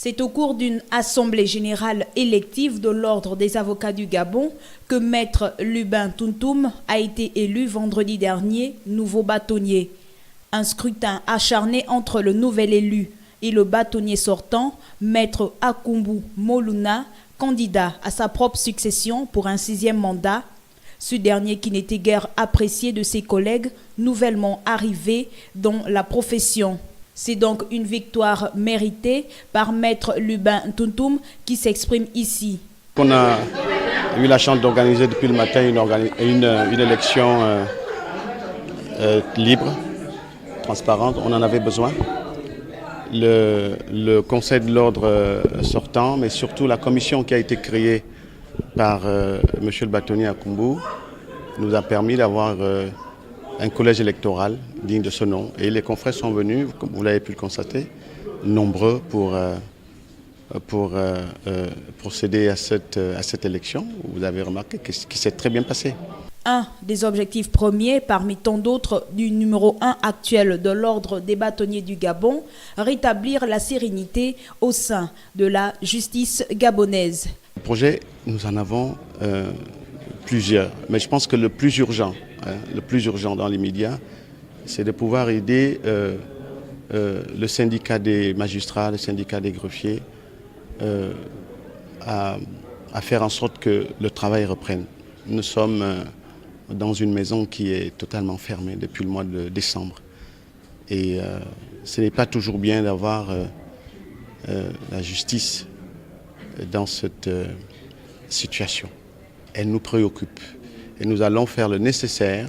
C'est au cours d'une assemblée générale élective de l'Ordre des avocats du Gabon que Maître Lubin Tuntum a été élu vendredi dernier nouveau bâtonnier. Un scrutin acharné entre le nouvel élu et le bâtonnier sortant, Maître Akumbu Moluna, candidat à sa propre succession pour un 6e mandat. Ce dernier qui n'était guère apprécié de ses collègues nouvellement arrivés dans la profession. C'est donc une victoire méritée par Maître Lubin Tuntum qui s'exprime ici. On a eu la chance d'organiser depuis le matin une élection libre, transparente. On en avait besoin. Le Conseil de l'ordre sortant, mais surtout la commission qui a été créée par M. le bâtonnier Akumbu, nous a permis d'avoir un collège électoral digne de ce nom. Et les confrères sont venus, comme vous l'avez pu le constater, nombreux pour procéder à cette élection. Vous avez remarqué qui s'est très bien passé. Un des objectifs premiers, parmi tant d'autres, du numéro 1 actuel de l'Ordre des bâtonniers du Gabon, rétablir la sérénité au sein de la justice gabonaise. Le projet, nous en avons plusieurs, mais je pense que le plus urgent dans les médias, c'est de pouvoir aider le syndicat des magistrats, le syndicat des greffiers, à faire en sorte que le travail reprenne. Nous sommes dans une maison qui est totalement fermée depuis le mois de décembre. Et ce n'est pas toujours bien d'avoir la justice dans cette situation. Elle nous préoccupe. Et nous allons faire le nécessaire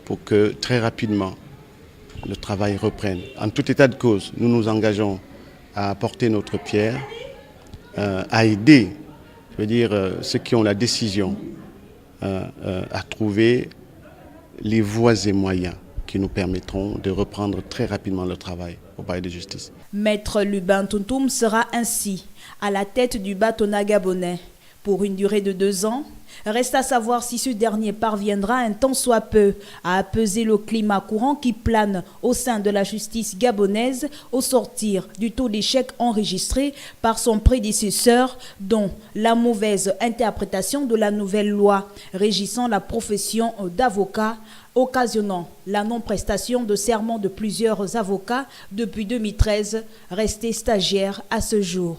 pour que très rapidement le travail reprenne. En tout état de cause, nous nous engageons à apporter notre pierre, à aider, je veux dire, ceux qui ont la décision, à trouver les voies et moyens qui nous permettront de reprendre très rapidement le travail au palais de justice. Maître Lubin Tuntum sera ainsi à la tête du bâtonnat gabonais pour une durée de 2 ans. Reste à savoir si ce dernier parviendra un tant soit peu à apaiser le climat courant qui plane au sein de la justice gabonaise au sortir du taux d'échec enregistré par son prédécesseur, dont la mauvaise interprétation de la nouvelle loi régissant la profession d'avocat, occasionnant la non-prestation de serment de plusieurs avocats depuis 2013, restés stagiaires à ce jour.